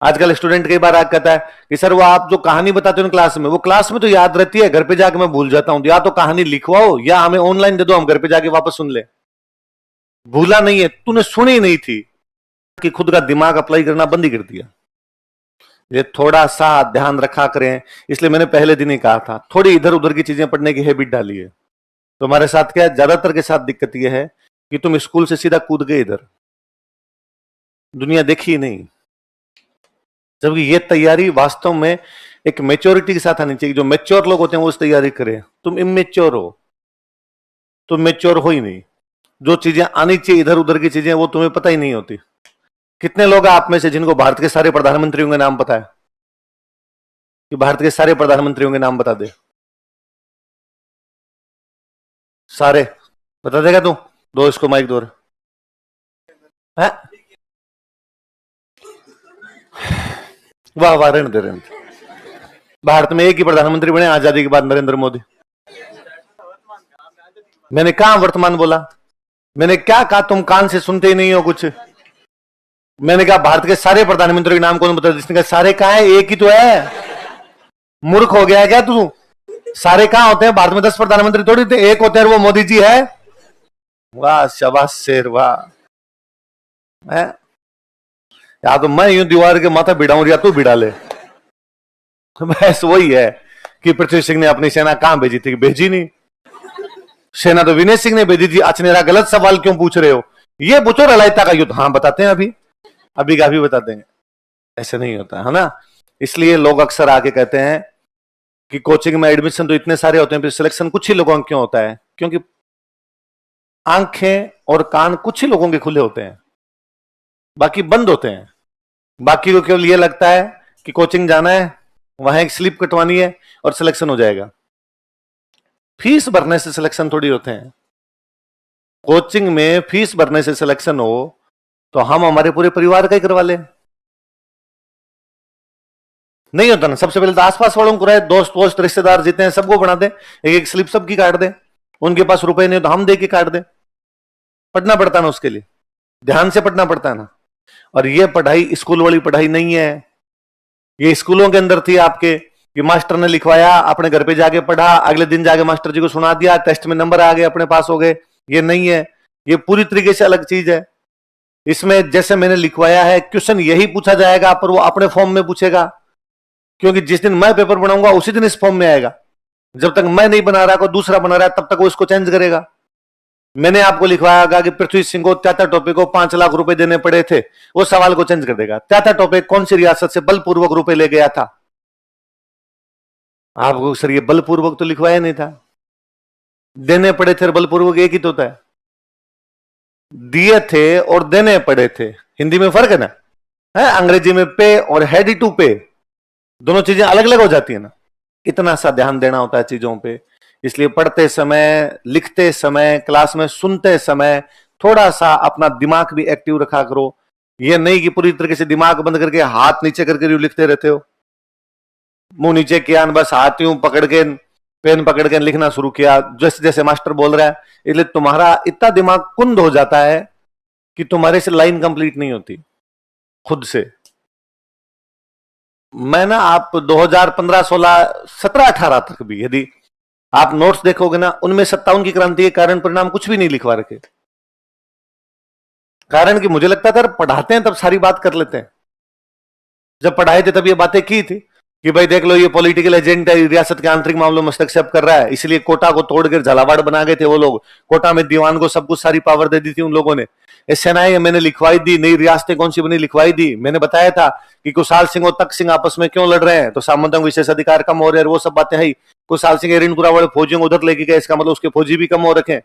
आजकल स्टूडेंट कई बार आके कहता है कि सर वो आप जो कहानी बताते हो क्लास में, वो क्लास में तो याद रहती है, घर पे जाके मैं भूल जाता हूं, या तो कहानी लिखवाओ या हमें ऑनलाइन दे दो, हम घर पे जाके वापस सुन ले। भूला नहीं है, तूने सुनी नहीं थी कि खुद का दिमाग अप्लाई करना बंद ही कर दिया। ये थोड़ा सा ध्यान रखा करें, इसलिए मैंने पहले दिन ही कहा था थोड़ी इधर उधर की चीजें पढ़ने की हैबिट डाली है। तुम्हारे साथ क्या है, ज्यादातर के साथ दिक्कत यह है कि तुम स्कूल से सीधा कूद गए इधर, दुनिया देखी ही नहीं। जबकि ये तैयारी वास्तव में एक मेच्योरिटी के साथ आनी चाहिए। जो मेच्योर लोग होते हैं वो इस तैयारी करें। तुम इमेच्योर हो, तुम मेच्योर हो ही नहीं। जो चीजें आनी चाहिए इधर उधर की चीजें, वो तुम्हें पता ही नहीं होती। कितने लोग हैं आप में से जिनको भारत के सारे प्रधानमंत्रियों के नाम पता है? कि भारत के सारे प्रधानमंत्रियों के नाम बता दे। सारे बता देगा तू? दो इसको माइक दो। है वाह वाह, रहने दे रहने दे। भारत में एक ही प्रधानमंत्री बने आजादी के बाद, नरेंद्र मोदी। मैंने कहा वर्तमान बोला? मैंने क्या कहा? तुम कान से सुनते ही नहीं हो कुछ। मैंने कहा भारत के सारे प्रधानमंत्रियों के नाम कौन बता? जिसने कहा सारे कहा है, एक ही तो है। मूर्ख हो गया है क्या तू? सारे कहां होते हैं? भारत में 10 प्रधानमंत्री थोड़ी थे, एक होते हैं, वो मोदी जी है। वाह शाबाश शेर, वाह है। या तो मैं यूं दीवार के माथा भिड़ाऊं या तू भिड़ा ले। बस वही है कि पृथ्वी सिंह ने अपनी सेना कहां भेजी थी? भेजी नहीं। सेना तो विनय सिंह ने भेजी थी। अचनेरा गलत सवाल क्यों पूछ रहे हो? ये पूछो रलायता का युद्ध। हाँ बताते हैं, अभी का अभी बता देंगे। ऐसे नहीं होता है ना। इसलिए लोग अक्सर आके कहते हैं कि कोचिंग में एडमिशन तो इतने सारे होते हैं, फिर सिलेक्शन कुछ ही लोगों का क्यों होता है? क्योंकि आंखें और कान कुछ ही लोगों के खुले होते हैं, बाकी बंद होते हैं। बाकी को केवल यह लगता है कि कोचिंग जाना है, वहां एक स्लिप कटवानी है और सिलेक्शन हो जाएगा। फीस भरने से सिलेक्शन थोड़ी होते हैं। कोचिंग में फीस भरने से सिलेक्शन हो तो हम हमारे पूरे परिवार का ही करवा ले। नहीं होता ना। सबसे पहले तो आसपास वालों को रहे, दोस्त वोस्त रिश्तेदार जितने हैं सबको बना दे, एक एक स्लिप सबकी काट दे। उनके पास रुपए नहीं तो हम दे के काट दे। पढ़ना पड़ता ना उसके लिए, ध्यान से पढ़ना पड़ता है ना। और ये पढ़ाई स्कूल वाली पढ़ाई नहीं है। ये स्कूलों के अंदर थी आपके कि मास्टर ने लिखवाया, अपने घर पे जाके पढ़ा, अगले दिन जाके मास्टर जी को सुना दिया, टेस्ट में नंबर आ गए, अपने पास हो गए। ये नहीं है, ये पूरी तरीके से अलग चीज है। इसमें जैसे मैंने लिखवाया है, क्वेश्चन यही पूछा जाएगा, पर वो अपने फॉर्म में पूछेगा। क्योंकि जिस दिन मैं पेपर बनाऊंगा उसी दिन इस फॉर्म में आएगा। जब तक मैं नहीं बना रहा, कोई दूसरा बना रहा है, तब तक वो इसको चेंज करेगा। मैंने आपको लिखवाया कि पृथ्वी सिंह को त्याता टोपे को 5 लाख रुपए देने पड़े थे, वो सवाल को चेंज कर देगा। त्याता टोपे कौन सी रियासत से बलपूर्वक रुपए ले गया था? आपको सर ये बलपूर्वक तो लिखवाया नहीं था, देने पड़े थे। बलपूर्वक एक ही तो होता है। दिए थे और देने पड़े थे, हिंदी में फर्क है ना। है अंग्रेजी में पे और हैडी टू पे, दोनों चीजें अलग अलग हो जाती है ना। इतना सा ध्यान देना होता है चीजों पे। इसलिए पढ़ते समय, लिखते समय, क्लास में सुनते समय थोड़ा सा अपना दिमाग भी एक्टिव रखा करो। ये नहीं कि पूरी तरीके से दिमाग बंद करके हाथ नीचे करके लिखते रहते हो। मुंह नीचे किया, बस हाथ यूं पकड़ के, पेन पकड़ के लिखना शुरू किया जैसे जैसे मास्टर बोल रहा है। इसलिए तुम्हारा इतना दिमाग कुंद हो जाता है कि तुम्हारे से लाइन कंप्लीट नहीं होती खुद से। मैं ना आप 2015, 16, 17, 18 तक भी यदि आप नोट्स देखोगे ना, उनमें 57 की क्रांति के कारण परिणाम कुछ भी नहीं लिखवा रखे। कारण कि मुझे लगता था पढ़ाते हैं तब सारी बात कर लेते हैं। जब पढ़ाए थे तब ये बातें की थी कि भाई देख लो ये पॉलिटिकल एजेंट है, रियासत के आंतरिक मामलों में हस्तक्षेप कर रहा है, इसलिए कोटा को तोड़कर झालावाड़ बना गए थे वो लोग। कोटा में दीवान को सब कुछ सारी पावर दे दी थी उन लोगों ने। सेनाएं मैंने लिखवाई दी, नई रियासतें कौन सी बनी लिखवाई दी। मैंने बताया था कि कुशाल सिंह और तख्त सिंह आपस में क्यों लड़ रहे हैं, तो सामंतों विशेष अधिकार कम हो रहे हैं, वो सब बातें है। कुशाल सिंह एरिनपुरा वाले फौजियों को उधर लेके गए, इसका मतलब उसके फौजी भी कम हो रखे हैं।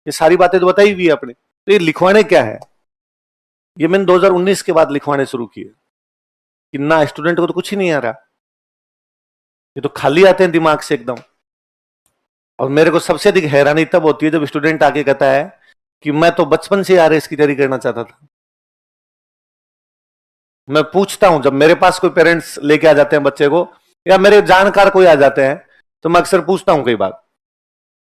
ये सारी बातें तो बताई हुई है अपने। तो ये लिखवाने क्या है, ये मैंने 2019 के बाद लिखवाने शुरू किए कि ना स्टूडेंट को तो कुछ ही नहीं आ रहा, ये तो खाली आते हैं दिमाग से एकदम। और मेरे को सबसे अधिक हैरानी तब होती है जब स्टूडेंट आके कहता है कि मैं तो बचपन से आरएस की तैयारी करना चाहता था। मैं पूछता हूं, जब मेरे पास कोई पेरेंट्स लेके आ जाते हैं बच्चे को, या मेरे जानकार कोई आ जाते हैं, तो मैं अक्सर पूछता हूं कई बार,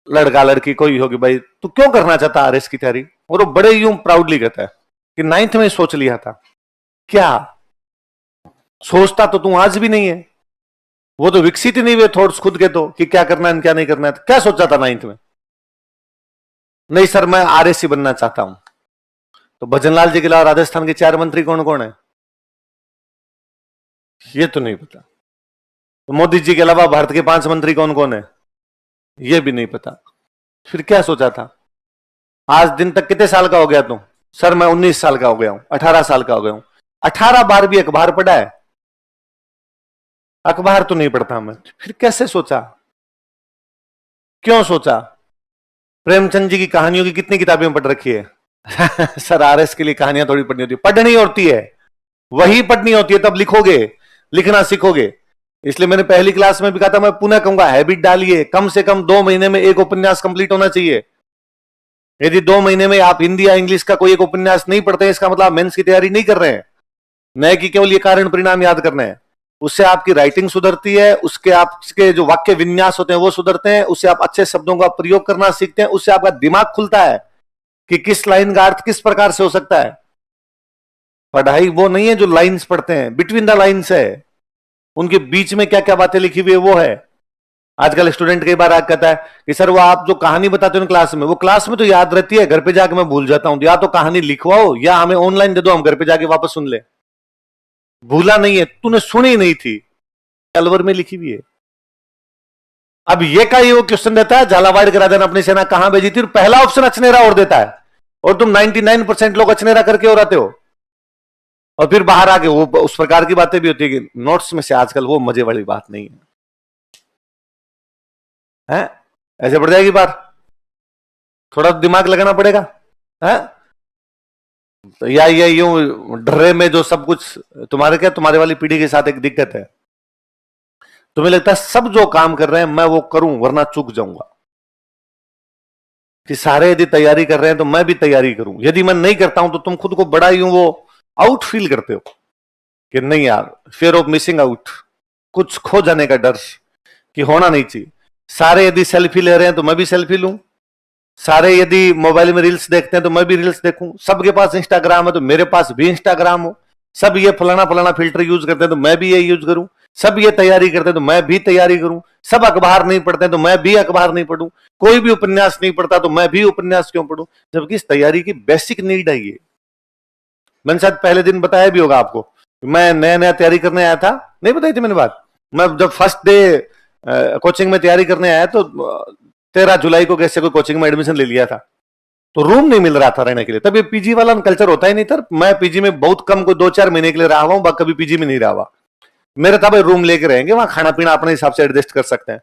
लड़का लड़की कोई होगी, भाई तू क्यों करना चाहता आरएस की तैयारी? और वो बड़े यूं प्राउडली कहता है कि 9th में सोच लिया था। क्या सोचता तो तू आज भी नहीं है। वो तो विकसित ही नहीं हुए थॉट्स खुद के, तो कि क्या करना है क्या नहीं करना है। तो क्या सोचा था 9th में? नहीं सर मैं आरएससी बनना चाहता हूं। तो भजनलाल जी के अलावा राजस्थान के 4 मंत्री कौन कौन है? ये तो नहीं पता। तो मोदी जी के अलावा भारत के 5 मंत्री कौन कौन है? ये भी नहीं पता। फिर क्या सोचा था? आज दिन तक कितने साल का हो गया तू? सर मैं 19 साल का हो गया हूं, 18 साल का हो गया हूं। 18 बार भी अखबार पढ़ा है? अखबार तो नहीं पढ़ता मैं। फिर कैसे सोचा? क्यों सोचा? प्रेमचंद जी की कहानियों की कितनी किताबें पढ़ रखी है? सर आरएस के लिए कहानियां थोड़ी पढ़नी होती है, पढ़नी होती है, वही पढ़नी होती है, तब लिखोगे, लिखना सीखोगे। इसलिए मैंने पहली क्लास में भी कहा था, मैं पुनः कहूंगा हैबिट डालिए, कम से कम 2 महीने में एक उपन्यास कंप्लीट होना चाहिए। यदि 2 महीने में आप हिंदी या इंग्लिश का कोई एक उपन्यास नहीं पढ़ते हैं, इसका मतलब आप मेंस की तैयारी नहीं कर रहे हैं। न कि केवल ये कारण परिणाम याद करना है। उससे आपकी राइटिंग सुधरती है, उसके आपके जो वाक्य विन्यास होते हैं वो सुधरते हैं, उससे आप अच्छे शब्दों का प्रयोग करना सीखते हैं, उससे आपका दिमाग खुलता है कि किस लाइन का अर्थ किस प्रकार से हो सकता है। पढ़ाई वो नहीं है जो लाइंस पढ़ते हैं, बिटवीन द लाइंस है, उनके बीच में क्या क्या बातें लिखी हुई है वो है। आजकल स्टूडेंट कई बार कहता है कि सर वो आप जो कहानी बताते हो क्लास में, वो क्लास में तो याद रहती है, घर पे जाके मैं भूल जाता हूं। या तो कहानी लिखवाओ या हमें ऑनलाइन दे दो, हम घर पे जाके वापस सुन ले। भूला नहीं है, तूने सुनी नहीं थी, अलवर में लिखी हुई है। अब ये का ये वो क्वेश्चन देता है, झालावाड़ के राजा ने अपनी सेना कहां भेजी थी, और पहला ऑप्शन अचनेरा और देता है, और तुम 99% लोग अचनेरा करके और आते हो। और फिर बाहर आके वो उस प्रकार की बातें भी होती है कि नोट्स में से आजकल वो मजे वाली बात नहीं है, ऐसे पड़ जाएगी बात, थोड़ा दिमाग लगाना पड़ेगा है। तो या ये यूं ड्रे में जो सब कुछ तुम्हारे, क्या तुम्हारे वाली पीढ़ी के साथ एक दिक्कत है, तुम्हें लगता है सब जो काम कर रहे हैं मैं वो करूं वरना चूक जाऊंगा, कि सारे यदि तैयारी कर रहे हैं तो मैं भी तैयारी करूं। यदि मैं नहीं करता हूं तो तुम खुद को बड़ा यूं वो आउट फील करते हो कि नहीं यार, फियर ऑफ मिसिंग आउट, कुछ खो जाने का डर कि होना नहीं चाहिए। सारे यदि सेल्फी ले रहे हैं तो मैं भी सेल्फी लूं, सारे यदि मोबाइल में रील्स देखते हैं तो मैं भी रील्स देखूं, सबके पास इंस्टाग्राम है तो मेरे पास भी इंस्टाग्राम हो, सब ये फलाना फलाना फिल्टर यूज करते हैं तो मैं भी ये यूज करूं, सब ये तैयारी करते हैं तो मैं भी तैयारी करूं, सब अखबार नहीं पढ़ते हैं तो मैं भी अखबार नहीं पढ़ूं, कोई भी उपन्यास नहीं पढ़ता तो मैं भी उपन्यास क्यों पढ़ूं, जबकि इस तैयारी की बेसिक नीड है ये। मैंने शायद पहले दिन बताया भी होगा आपको, मैं नया नया तैयारी करने आया था, नहीं बताई थी मैंने बात। मैं जब फर्स्ट डे कोचिंग में तैयारी करने आया तो 13 जुलाई को कैसे कोई कोचिंग में एडमिशन ले लिया था, तो रूम नहीं मिल रहा था रहने के लिए। तब ये पीजी वाला कल्चर होता ही नहीं था, मैं पीजी में बहुत कम, कोई 2-4 महीने के लिए रहा हूं, कभी पीजी में नहीं रहा हुआ। मेरा था भाई रूम लेके रहेंगे, वहां खाना पीना अपने हिसाब से एडजस्ट कर सकते हैं।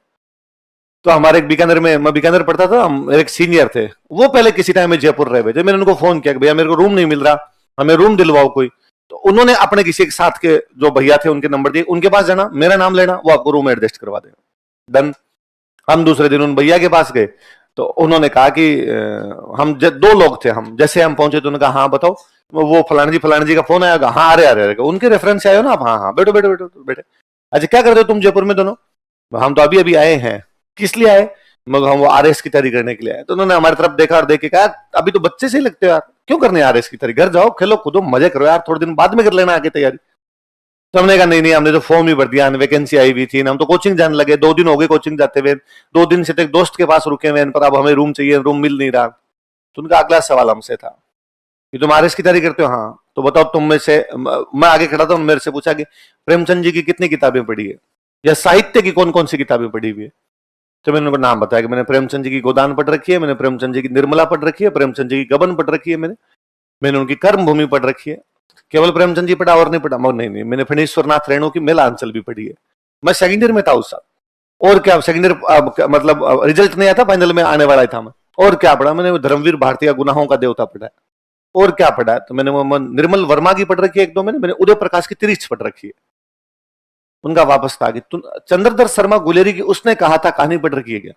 तो हमारे एक बीकानेर में, मैं बीकानेर पढ़ता था, मेरे एक सीनियर थे, वो पहले किसी टाइम में जयपुर रहे हुए थे। मैंने उनको फोन किया कि भैया मेरे को रूम नहीं मिल रहा, हमें रूम दिलवाओ कोई। तो उन्होंने अपने किसी एक साथ के जो भैया थे उनके नंबर दिए, उनके पास जाना, मेरा नाम लेना, वो आपको रूम एडजस्ट करवा देगा। डन। हम दूसरे दिन उन भैया के पास गए तो उन्होंने कहा कि हम 2 लोग थे, हम जैसे हम पहुंचे तो उन्होंने कहा हाँ बताओ, वो फलाना जी का फोन आया, हाँ अरे अरे उनके रेफरेंस से आए हो ना आप, हाँ हाँ बैठो बैठो बैठो बैठे। अच्छा क्या करते हो तुम जयपुर में दोनों? हम तो अभी अभी आए हैं। किस लिए आए? मगर हम वो आरएस की तैयारी करने के लिए आए। तो उन्होंने हमारी तरफ देखा और देख के कहा अभी तो बच्चे से ही लगते हो यार, क्यों करने आरएस की तैयारी, घर जाओ खेलो कूदो मजे करो यार, थोड़े दिन बाद में कर लेना आगे तैयारी। तो हमने कहा नहीं नहीं, हमने तो फॉर्म ही भर दिया, वैकेंसी आई हुई थी ना, हम तो कोचिंग जाने लगे, 2 दिन हो गए कोचिंग जाते हुए, 2 दिन से तो एक दोस्त के पास रुके हुए, पर अब हमें रूम चाहिए, रूम मिल नहीं रहा। तो उनका अगला सवाल हमसे था कि तुम आरएस की तैयारी करते हो? हाँ। तो बताओ तुम में से, मैं आगे खड़ा था, मेरे से पूछा कि प्रेमचंद जी की कितनी किताबें पढ़ी है, या साहित्य की कौन कौन सी किताबें पढ़ी हुई है? तो मैंने उनको नाम बताया कि मैंने प्रेमचंद जी की गोदान पढ़ रखी है, मैंने प्रेमचंद जी की निर्मला पढ़ रखी है, प्रेमचंद जी की गबन पढ़ रखी है, मैंने उनकी कर्म भूमि पढ़ रखी है। केवल प्रेमचंद जी पढ़ा और नहीं पढ़ा? नहीं नहीं, मैंने फणीश्वरनाथ रेणु की मेलांचल भी पढ़ी है। मैं सेकंड ईयर में था उस साल, और क्या सेकंड ईयर मतलब रिजल्ट नहीं आया था, फाइनल में आने वाला था मैं, और क्या पढ़ा मैंने? धर्मवीर भारती का गुनाहों का देवता पढ़ा है। और क्या पढ़ा है? तो मैंने निर्मल वर्मा की पढ़ रखी है 1-2 मैंने उदय प्रकाश की तिरिच पढ़ रखी है। उनका वापस था कि चंद्रधर शर्मा गुलेरी की, उसने कहा था कहानी पढ़ रखी है क्या?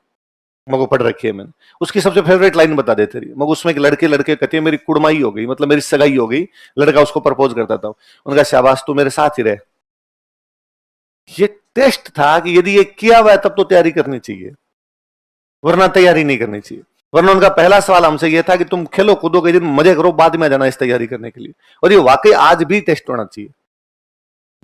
मगर पढ़ रखी है मैंने। उसकी सबसे फेवरेट लाइन बता देते रही, मगर उसमें लड़के लड़के कहते हैं मेरी कुड़माई हो गई, मतलब मेरी सगाई हो गई, लड़का उसको प्रपोज करता था, उनका शाबाश तू मेरे साथ ही रहे। ये टेस्ट था कि यदि ये किया हुआ है तब तो तैयारी करनी चाहिए, वरना तैयारी नहीं करनी चाहिए। वरना उनका पहला सवाल हमसे यह था कि तुम खेलो कूदो के दिन मजे करो, बाद में जाना इस तैयारी करने के लिए। और ये वाकई आज भी टेस्ट होना चाहिए।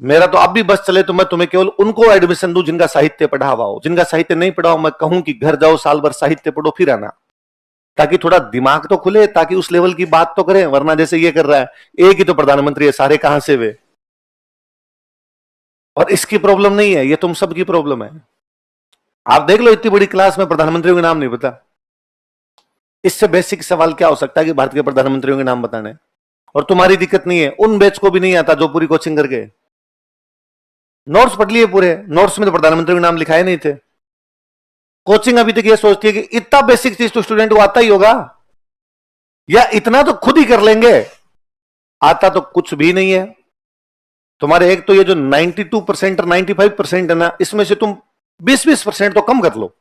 मेरा तो अब भी बस चले तो मैं तुम्हें केवल उनको एडमिशन दूं जिनका साहित्य पढ़ा हुआ हो। जिनका साहित्य नहीं पढ़ा हो मैं कहूं कि घर जाओ, साल भर साहित्य पढ़ो, फिर आना, ताकि थोड़ा दिमाग तो खुले, ताकि उस लेवल की बात तो करें। वरना जैसे ये कर रहा है, एक ही तो प्रधानमंत्री है, सारे कहां से वे। और इसकी प्रॉब्लम नहीं है, ये तुम सबकी प्रॉब्लम है। आप देख लो, इतनी बड़ी क्लास में प्रधानमंत्रियों के नाम नहीं पता। इससे बेसिक सवाल क्या हो सकता है कि भारत के प्रधानमंत्रियों के नाम बताने। और तुम्हारी दिक्कत नहीं है, उन बैच को भी नहीं आता जो पूरी कोचिंग करके नोट्स पढ़ लिए पूरे। नोट्स में तो प्रधानमंत्री के नाम लिखाए नहीं थे। कोचिंग अभी तक ये सोचती है कि इतना बेसिक चीज तो स्टूडेंट को आता ही होगा, या इतना तो खुद ही कर लेंगे। आता तो कुछ भी नहीं है तुम्हारे। एक तो ये जो 92% और 95% है ना, इसमें से तुम 20-20% तो कम कर लो।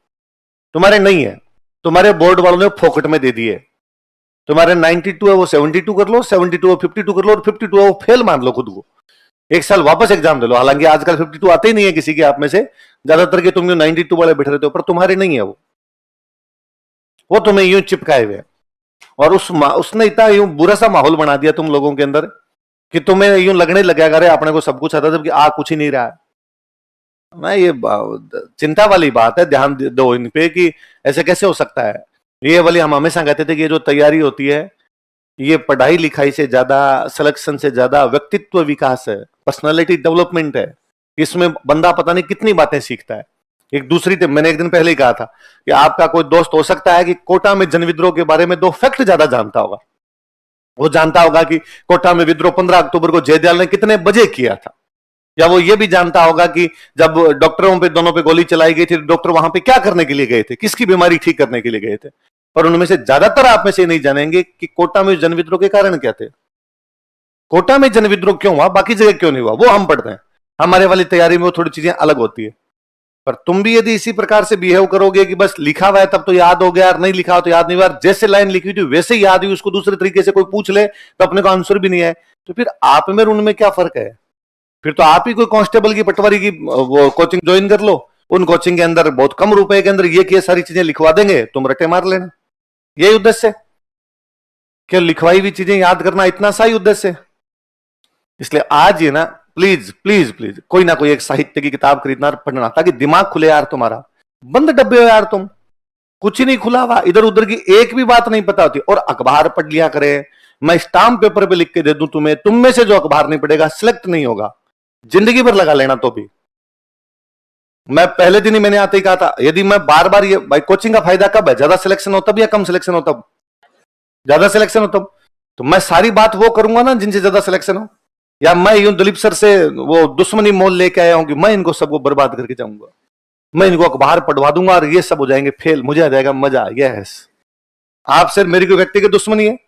तुम्हारे नहीं है, तुम्हारे बोर्ड वालों ने फोकट में दे दिए। तुम्हारे 92 है वो 72 कर लो, 72 है 52 कर लो, और 52 है वो फेल मान लो खुद को। एक साल वापस एग्जाम दे लो। हालांकि आजकल 52 आते ही नहीं है किसी के आप में से, ज्यादातर के तुम 92 वाले बैठे रहते हो, पर तुम्हारे नहीं है वो तुम्हें यूं चिपकाए हुए। और उसने इतना यूं बुरा सा माहौल बना दिया तुम लोगों के अंदर कि तुम्हें यूं लगने लग गया अरे अपने को सब कुछ आता, जबकि आ कुछ ही नहीं रहा है। मैं ये चिंता वाली बात है, ध्यान दो इन पे कि ऐसे कैसे हो सकता है। ये वाली हम हमेशा कहते थे कि ये जो तैयारी होती है, ये पढ़ाई लिखाई से ज्यादा, सिलेक्शन से ज्यादा व्यक्तित्व विकास है, पर्सनालिटी डेवलपमेंट है। इसमें बंदा पता नहीं कितनी बातें सीखता है। एक दूसरी मैंने एक दिन पहले ही कहा था कि आपका कोई दोस्त हो सकता है कि कोटा में जन विद्रोह के बारे में 2 फैक्ट ज्यादा जानता होगा। वो जानता होगा कि कोटा में विद्रोह 15 अक्टूबर को जयदयाल ने कितने बजे किया था, या वो ये भी जानता होगा कि जब डॉक्टरों पे दोनों पे गोली चलाई गई थी, डॉक्टर वहां पे क्या करने के लिए गए थे, किसकी बीमारी ठीक करने के लिए गए थे। पर उनमें से ज्यादातर आप में से नहीं जानेंगे कि कोटा में जन विद्रोह के कारण क्या थे। कोटा में जन विद्रोह क्यों हुआ, बाकी जगह क्यों नहीं हुआ, वो हम पढ़ते हैं। हमारे वाली तैयारी में वो थोड़ी चीजें अलग होती है। पर तुम भी यदि इसी प्रकार से बिहेव करोगे कि बस लिखा हुआ है तब तो याद हो गया, और नहीं लिखा हो तो याद नहीं हुआ, जैसे लाइन लिखी हुई थी वैसे ही याद हुई, उसको दूसरे तरीके से कोई पूछ ले तो अपने को आंसर भी नहीं है, तो फिर आप में उनमें क्या फर्क है। फिर तो आप ही कोई कांस्टेबल की, पटवारी की वो कोचिंग ज्वाइन कर लो। उन कोचिंग के अंदर बहुत कम रुपए के अंदर ये सारी चीजें लिखवा देंगे, तुम रटे मार लेना। यही उद्देश्य है कि लिखवाई हुई चीजें याद करना, इतना सा ही उद्देश्य है। इसलिए आज ये ना, प्लीज प्लीज प्लीज कोई ना कोई एक साहित्य की किताब खरीदना और पढ़ना, ताकि दिमाग खुले यार तुम्हारा। बंद डब्बे हो यार तुम, कुछ ही नहीं खुला हुआ, इधर उधर की एक भी बात नहीं पता होती। और अखबार पढ़ लिया करे, मैं स्टाम्प पेपर पे लिख के दे दूं तुम्हें, तुम में से जो अखबार नहीं पढ़ेगा सिलेक्ट नहीं होगा, जिंदगी भर लगा लेना। तो भी मैं पहले दिन ही मैंने आते ही कहा था, यदि मैं बार बार ये भाई, कोचिंग का फायदा कब है, ज्यादा सिलेक्शन हो तब या कम सिलेक्शन हो तब? ज्यादा सिलेक्शन हो तब। तो मैं सारी बात वो करूंगा ना जिनसे ज्यादा सिलेक्शन हो, या मैं यूं दिलीप सर से वो दुश्मनी मोल लेके आया हूं कि मैं इनको सबको बर्बाद करके जाऊंगा, मैं इनको अखबार पढ़वा दूंगा और ये सब हो जाएंगे फेल, मुझे आ जाएगा मजा। यस, आपसे मेरी कोई व्यक्तिगत दुश्मनी है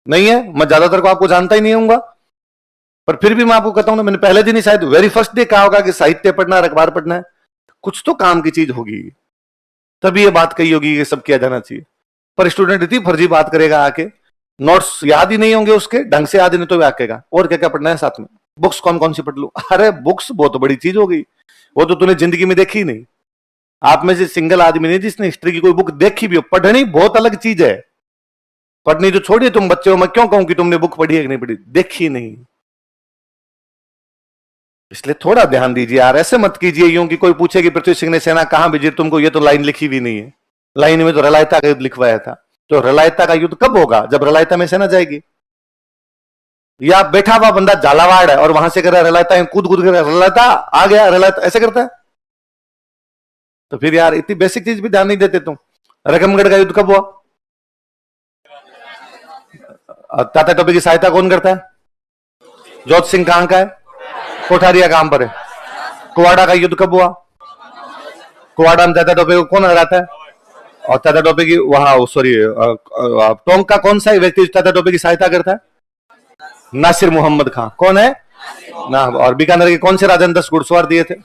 नहीं है, मैं ज्यादातर को आपको जानता ही नहीं हूंगा, पर फिर भी मैं आपको कहता हूं ना, मैंने पहले दिन ही शायद वेरी फर्स्ट डे कहा होगा कि साहित्य पढ़ना है, अखबार पढ़ना है, कुछ तो काम की चीज होगी, तभी ये बात कही होगी कि सब किया जाना चाहिए। पर स्टूडेंट इतनी फर्जी बात करेगा आके, नोट्स याद ही नहीं होंगे उसके, ढंग से याद ही नहीं तो आकेगा, और क्या क्या पढ़ना है साथ में, बुक्स कौन कौन सी पढ़ लूं। अरे बुक्स बहुत बड़ी चीज हो गई, वो तो तूने जिंदगी में देखी नहीं। आप में से सिंगल आदमी नहीं जिसने हिस्ट्री की कोई बुक देखी भी हो। पढ़नी बहुत अलग चीज है, पढ़नी तो छोड़िए, तुम बच्चे हो, मैं क्यों कहूं कि तुमने बुक पढ़ी है कि नहीं पढ़ी, देखी नहीं। इसलिए थोड़ा ध्यान दीजिए यार, ऐसे मत कीजिए यूं कि कोई पूछे कि पृथ्वी सिंह ने सेना कहां भेजी, तुमको ये तो लाइन लिखी भी नहीं है। लाइन में तो रलायता का युद्ध लिखवाया था, तो रलायता का युद्ध कब होगा, जब रलायता में सेना जाएगी। या बैठा हुआ बंदा झालावाड़ है और वहां से कर रहा रलायता, कूद कूद कर रलायता आ गया, रलायता ऐसे करता है। तो फिर यार इतनी बेसिक चीज भी ध्यान नहीं देते तुम। रकमगढ़ का युद्ध कब हुआ, तात्या टोपे की सहायता कौन करता है, जोत सिंह कहां का है, कोठारिया काम पर है। कुवाड़ा का युद्ध कब हुआ, कुवाड़ा में तात्या टोपे को कौन हराता है, और तात्या टोपे की वहां सॉरी टोंक का कौन सा व्यक्ति तात्या टोपे की सहायता करता है, नासिर मोहम्मद खां कौन है ना। और बीकानेर के कौन से राजा ने 10 घुड़सवार दिए थे,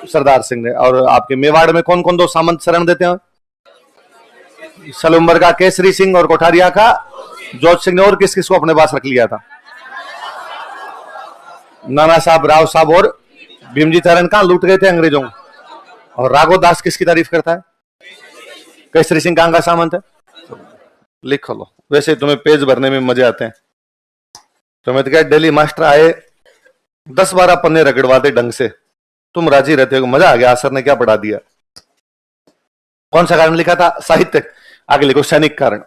सरदार सिंह ने। और आपके मेवाड़ में कौन कौन 2 सामंत शरण देते हैं, सलुम्बर का केसरी सिंह और कोठारिया का जोत सिंह ने। और किस किस को अपने पास रख लिया था, नाना साहब, राव साहब और भीमजी चरण कहां लूट गए थे अंग्रेजों। और राघव दास किसकी तारीफ करता है, केसरी सिंह कहां का सामंत है। लिख लो, वैसे तुम्हें पेज भरने में मजे आते हैं। तुम्हें तो क्या डेली मास्टर आए, 10-12 पन्ने रगड़वा दे ढंग से, तुम राजी रहते हो। मजा आ गया, सर ने क्या पढ़ा दिया। कौन सा कारण लिखा था? साहित्य। आगे लिखो सैनिक कारण।